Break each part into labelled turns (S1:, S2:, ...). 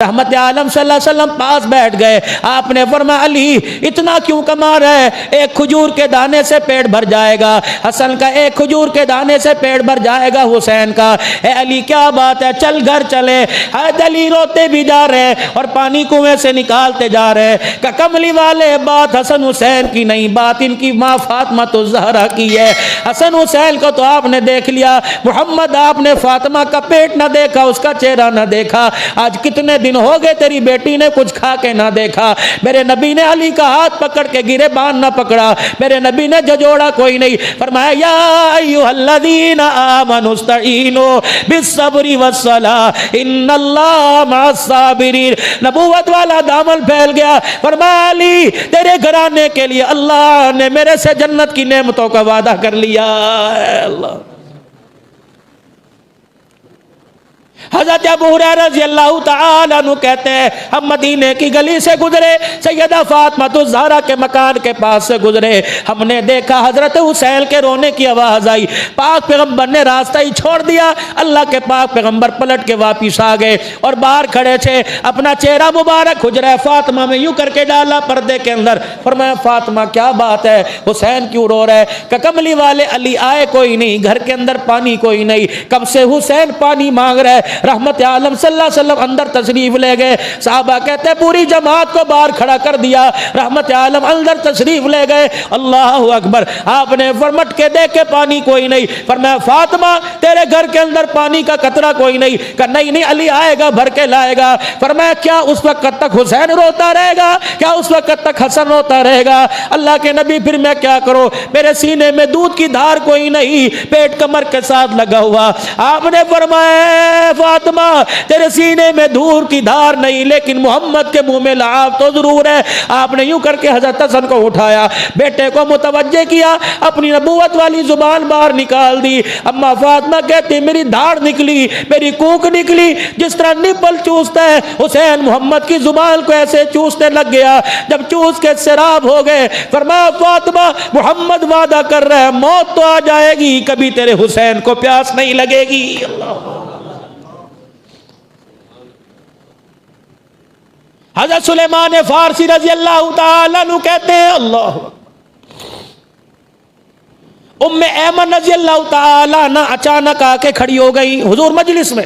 S1: رحمت عالم صلی اللہ علیہ وسلم پاس بیٹھ گئے. آپ نے فرمایا علی اتنا کیوں کما رہے ہیں؟ ایک کھجور کے دانے سے پیٹ بھر جائے گا. حسن کا ایک کھجور کے دانے سے پیٹ بھر جائے گا. حسین کا اے علی کیا بات ہے، چل گھر چلے. علی روتے بھی جا رہے اور پانی کنویں سے نکالتے جا رہے. کہ کملی والے بات حسن حسین کی نہیں، بات ان کی ماں فاطمہ الزہرا کی ہے. حسن حسین کو تو آپ نے دیکھ لیا، محمد آپ نے فاطمہ کا پیٹ نہ دیکھا، اس کا چہرہ نہ دیکھا. آج کتنے دن ہو گئے تیری بیٹی نے کچھ کھا کے نہ دیکھا. میرے نبی نے علی کا ہاتھ پکڑ کے گرے بان نہ پکڑا، میرے نبی نے جھجوڑا کوئی نہیں. فرمایا یا ایھا الذین آمنوا استعینوا بالصبر والصلاۃ ان اللہ مع الصابرین. نبوت والا دامن پھیل گیا. فرمایا علی تیرے گھرانے کے لیے اللہ نے میرے سے جنت کی نعمتوں کا وعدہ کر لیا. اللہ. حضرت ابو ہریرہ رضی اللہ تعالیٰ عنہ کہتے ہیں ہم مدینے کی گلی سے گزرے، سیدہ فاطمہ الزہرا کے مکان کے پاس سے گزرے. ہم نے دیکھا حضرت حسین کے رونے کی آواز آئی. پاک پیغمبر نے راستہ ہی چھوڑ دیا. اللہ کے پاک پیغمبر پلٹ کے واپس آ گئے اور باہر کھڑے تھے. اپنا چہرہ مبارک حجرہ فاطمہ میں یوں کر کے ڈالا پردے کے اندر. فرمایا فاطمہ کیا بات ہے، حسین کیوں رو رہے؟ کہ کملی والے علی آئے کوئی نہیں، گھر کے اندر پانی کوئی نہیں، کب سے حسین پانی مانگ رہے. رحمت عالم صلی اللہ علیہ وسلم اندر تشریف لے گئے. صحابہ کہتے ہیں پوری جماعت کو باہر کھڑا کر دیا. رحمت عالم اندر تشریف لے گئے. اللہ اکبر. آپ نے فرمٹ کے دیکھے پانی کوئی نہیں. فرمایا فاطمہ تیرے گھر کے اندر پانی کا قطرہ کوئی نہیں؟ کہ نہیں علی آئے گا بھر کے لائے گا. فرمایا کیا اس وقت تک حسین روتا رہے گا؟ کیا اس وقت تک حسن روتا رہے گا؟ اللہ کے نبی پھر میں کیا کروں؟ میرے سینے میں دودھ کی دھار کوئی نہیں، پیٹ کمر کے ساتھ لگا ہوا. آپ نے فرمایا فاطمہ تیرے سینے میں دھور کی دھار نہیں، لیکن محمد کے منہ میں لعاب تو ضرور ہے. آپ نے یوں کر کے حضرت حسن کو اٹھایا، بیٹے کو متوجہ کیا، اپنی نبوت والی زبان باہر نکال دی. اما فاطمہ کہتی میری دھاڑ نکلی، میری کوک نکلی، جس طرح نپل چوستا ہے حسین محمد کی زبان کو ایسے چوسنے لگ گیا. جب چوس کے سیراب ہو گئے فرمایا فاطمہ محمد وعدہ کر رہا ہے موت تو آ جائے گی، کبھی تیرے حسین کو پیاس نہیں لگے گی. اللہ. حضرت سلیمان فارسی رضی اللہ تعالیٰ عنہ کہتے ہیں اللہ ام ایمن رضی اللہ تعالیٰ عنہ اچانک آ کے کھڑی ہو گئی حضور مجلس میں.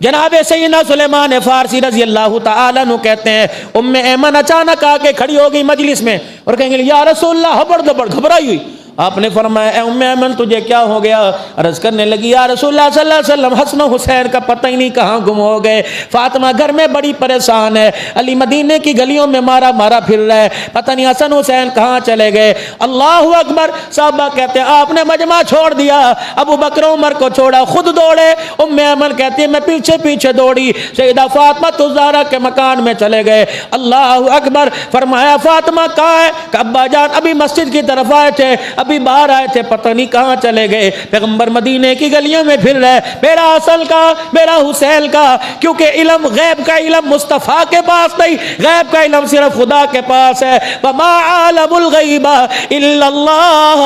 S1: جناب سیدنا سلیمان فارسی رضی اللہ تعالیٰ عنہ کہتے ہیں ام ایمن اچانک آ کے کھڑی ہو گئی مجلس میں اور کہیں گے یا رسول اللہ، ہبڑ دبڑ گھبرائی ہوئی. آپ نے فرمایا اے ام ایمن تجھے کیا ہو گیا؟ عرض کرنے لگی یا رسول اللہ صلی اللہ علیہ وسلم حسن و حسین کا پتہ ہی نہیں کہاں گم ہو گئے. فاطمہ گھر میں بڑی پریشان ہے، علی مدینے کی گلیوں میں مارا مارا پھر رہا ہے، پتہ نہیں حسن حسین کہاں چلے گئے. اللہ اکبر. صحابہ کہتے ہیں آپ نے مجمع چھوڑ دیا، ابو بکر عمر کو چھوڑا، خود دوڑے. ام ایمن کہتی ہے میں پیچھے پیچھے دوڑی، سیدہ فاطمہ الزہرا کے مکان میں چلے گئے. اللہ اکبر. فرمایا فاطمہ کہاں ہے؟ کہ ابا جان ابھی مسجد کی طرف آئے تھے، ابھی باہر آئے تھے، پتہ نہیں کہاں چلے گئے. پیغمبر مدینے کی گلیوں میں پھر رہے. میرا اصل کا، میرا حسین کا، کیونکہ علم غیب کا علم مصطفیٰ کے پاس نہیں، غیب کا علم صرف خدا کے پاس ہے. وما عالم الغیب الا اللہ.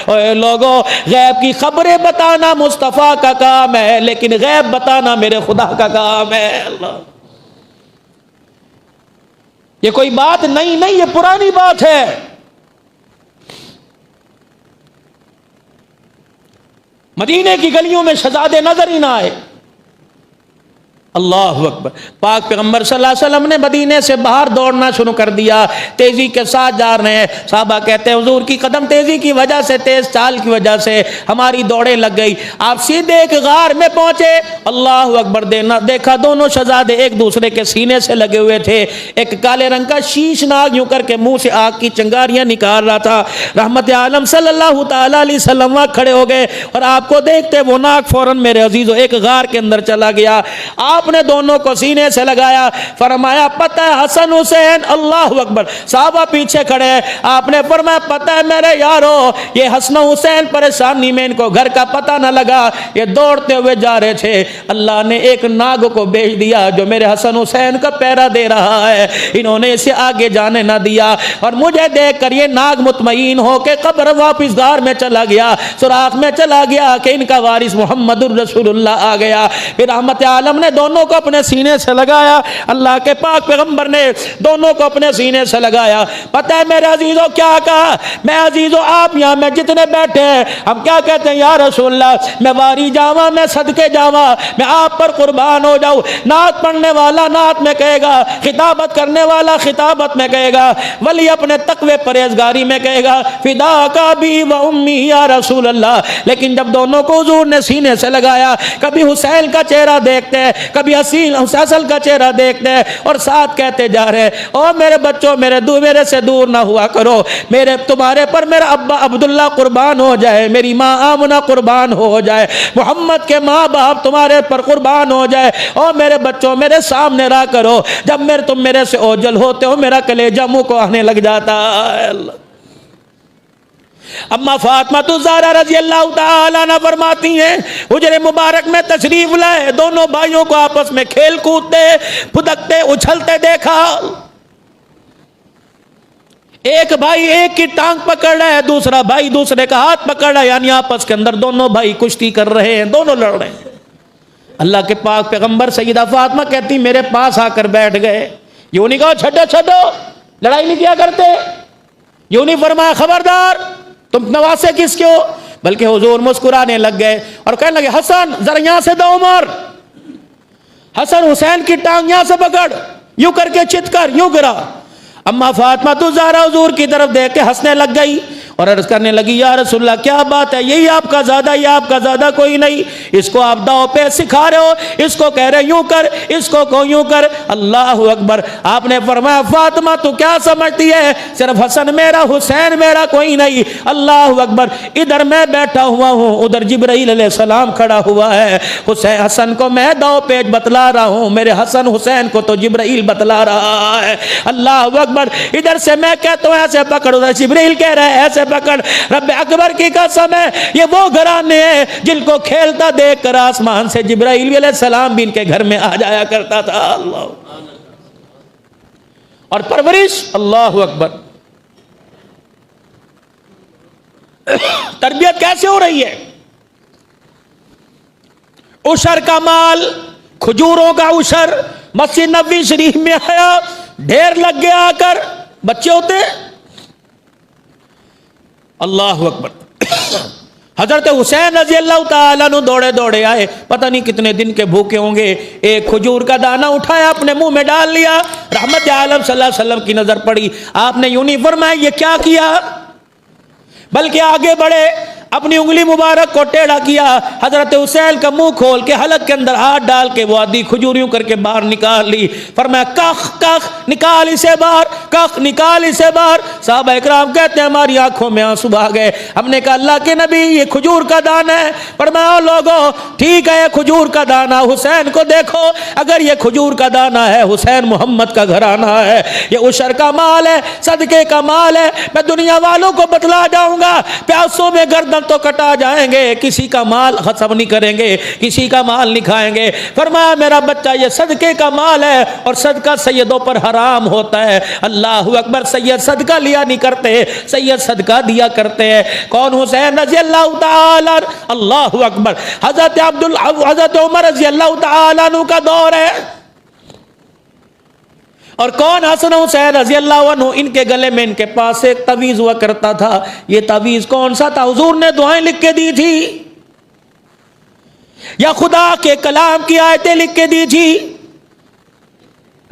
S1: اے لوگوں غیب کی خبریں بتانا مصطفیٰ کا کام ہے، لیکن غیب بتانا میرے خدا کا کام ہے. اللہ. یہ کوئی بات نہیں، یہ پرانی بات ہے. مدینے کی گلیوں میں شہزادے نظر ہی نہ آئے. اللہ اکبر. پاک پیغمبر صلی اللہ علیہ وسلم نے مدینے سے باہر دوڑنا شروع کر دیا، تیزی کے ساتھ جا رہے ہیں. صحابہ کہتے ہیں حضور کی قدم تیزی کی وجہ سے، تیز چال کی وجہ سے ہماری دوڑیں لگ گئی. آپ سیدھے ایک غار میں پہنچے. اللہ اکبر. دیکھا دونوں شہزادے ایک دوسرے کے سینے سے لگے ہوئے تھے. ایک کالے رنگ کا شیش ناگ یوں کر کے منہ سے آگ کی چنگاریاں نکال رہا تھا. رحمت عالم صلی اللہ تعالی علیہ وسلم وہاں کھڑے ہو گئے اور آپ کو دیکھتے وہ ناگ فوراً میرے عزیزو ایک غار کے اندر چلا گیا. آپ آپ نے دونوں کو سینے سے لگایا، فرمایا پتہ ہے حسن حسین، اللہ اکبر، صحابہ پیچھے کھڑے ہیں، آپ نے فرمایا پتہ ہے میرے یارو یہ حسن حسین پریشانی میں ان کو گھر کا پتہ نہ لگا، یہ دوڑتے ہوئے جا رہے تھے، اللہ نے ایک ناگ کو بھیج دیا جو میرے حسن حسین کا پہرا دے رہا ہے، انہوں نے اسے آگے جانے نہ دیا، اور مجھے دیکھ کر یہ ناگ مطمئن ہو کے قبر واپس دار میں چلا گیا، سوراخ میں چلا گیا کہ ان کا وارث محمد الرسول اللہ آ گیا۔ پھر رحمت عالم نے دونوں کو اپنے سینے سے لگایا، اللہ کے پاک پیغمبر نے دونوں کو اپنے سینے سے لگایا۔ پتہ ہے میرے عزیزوں کیا کہا؟ میں عزیزوں آپ یہاں میں جتنے بیٹھے ہیں ہم کیا کہتے ہیں؟ یا رسول اللہ میں واری جاواں، میں صدقے جاواں، میں آپ پر قربان ہو جاؤں۔ نعت پڑھنے والا نعت میں کہے گا، خطابت کرنے والا خطابت میں کہے گا، ولی اپنے تقوی پرہیزگاری میں کہے گا فدا کا بھی و امی یا رسول اللہ۔ لیکن جب دونوں کو حضور نے سینے سے لگایا، کبھی حسین کا چہرہ دیکھتے ہیں، کبھی حسن کا چہرہ دیکھتے ہیں، اور ساتھ کہتے جا رہے ہیں او میرے بچوں میرے سے دور نہ ہوا کرو، تمہارے پر میرا ابا عبداللہ قربان ہو جائے، میری ماں آمنہ قربان ہو جائے، محمد کے ماں باپ تمہارے پر قربان ہو جائے، او میرے بچوں میرے سامنے رہا کرو۔ جب تم میرے سے اوجل ہوتے ہو میرا کلیجہ منہ کو آنے لگ جاتا ہے۔ اما فاطمہ الزہرا رضی اللہ تعالی عنہ فرماتی ہیں حجرے مبارک میں تشریف لائے، دونوں بھائیوں کو آپس میں کھیل کودتے پھدکتے اچھلتے دیکھا، ایک بھائی ایک کی ٹانگ پکڑ رہا ہے، دوسرا بھائی دوسرے کا ہاتھ پکڑ رہا ہے، یعنی آپس کے اندر دونوں بھائی کشتی کر رہے ہیں، دونوں لڑ رہے ہیں۔ اللہ کے پاک پیغمبر سیدہ فاطمہ کہتی میرے پاس آ کر بیٹھ گئے، یوں نہیں کہا چھڈو لڑائی نہیں کیا کرتے، یوں نہیں فرمایا خبردار تم نواسے کس کے ہو، بلکہ حضور مسکرانے لگ گئے اور کہنے لگے حسن ذرا یہاں سے دو عمر، حسن حسین کی ٹانگ یہاں سے پکڑ، یوں کر کے چت کر، یوں گرا۔ اما فاطمہ الزہرا حضور کی طرف دیکھ کے ہنسنے لگ گئی اور عرض کرنے لگی یا رسول اللہ کیا بات ہے، یہی آپ کا زیادہ، یہ آپ کا زیادہ کوئی نہیں، اس کو آپ داؤ پہ سکھا رہے ہو، اس کو کہہ رہے یوں کر، اس کو یوں کر۔ اللہ اکبر۔ آپ نے فرمایا فاطمہ تو کیا سمجھتی ہے، صرف حسن میرا حسین میرا کوئی نہیں۔ اللہ اکبر۔ ادھر میں بیٹھا ہوا ہوں، ادھر جبرائیل علیہ السلام کھڑا ہوا ہے، حسن کو میں داؤ پیچ بتلا رہا ہوں، میرے حسن حسین کو تو جبرائیل بتلا رہا ہے۔ اللہ اکبر۔ ادھر سے میں کہتا ہوں ایسے پکڑ، ادھر جبرائیل کہہ رہا ہے ایسے پکڑ۔ رب اکبر کی قسم ہے یہ وہ گھرانے ہیں جن کو کھیلتا دیکھ کر آسمان سے جبرائیل علیہ السلام بھی ان کے گھر میں آ جایا کرتا تھا۔ اللہ اور پرورش، اللہ اکبر، تربیت کیسے ہو رہی ہے؟ عشر کا مال، کھجوروں کا عشر مسجد نبوی شریف میں آیا، ڈھیر لگ گیا، آ کر بچے ہوتے ہیں۔ اللہ اکبر۔ حضرت حسین رضی اللہ تعالیٰ عنہ دوڑے دوڑے آئے، پتہ نہیں کتنے دن کے بھوکے ہوں گے، ایک کھجور کا دانہ اٹھایا اپنے منہ میں ڈال لیا، رحمت عالم صلی اللہ علیہ وسلم کی نظر پڑی، آپ نے یوں نہیں فرمایا یہ کیا کیا، بلکہ آگے بڑھے، اپنی انگلی مبارک کو ٹیڑھا کیا، حضرت حسین کا منہ کھول کے حلق کے اندر ہاتھ ڈال کے وہ آدھی کھجوریوں کر کے باہر نکال لی، فرمایا کخ کخ نکال اسے باہر، کخ نکال اسے باہر۔ صحابہ اکرام کہتے ہیں ہماری آنکھوں میں آنسو آ گئے، ہم نے کہا اللہ کے نبی یہ کھجور کا دانہ ہے۔ فرمایا لوگوں ٹھیک ہے یہ کھجور کا دانہ، حسین کو دیکھو، اگر یہ کھجور کا دانہ ہے حسین محمد کا گھرانہ ہے، یہ عشر کا مال ہے، صدقے کا مال ہے، میں دنیا والوں کو بتلا جاؤں گا، پیاسوں میں گردن تو کٹا جائیں گے، کسی کا مال خصب نہیں کریں گے، کسی کا مال نہیں کھائیں گے۔ فرمایا میرا بچہ یہ صدقے کا مال ہے اور صدقہ سیدوں پر حرام ہوتا ہے۔ اللہ اکبر۔ سید صدقہ لیا نہیں کرتے، سید صدقہ دیا کرتے ہیں۔ کون؟ حسین رضی اللہ تعالی۔ اللہ اکبر۔ حضرت عمر رضی اللہ تعالیٰ عنہ کا دور ہے، اور کون؟ حسن حسین رضی اللہ عنہ۔ ان کے گلے میں ان کے پاس ایک تعویذ ہوا کرتا تھا، یہ تعویذ کون سا تھا؟ حضور نے دعائیں لکھ کے دی تھی یا خدا کے کلام کی آیتیں لکھ کے دی تھی؟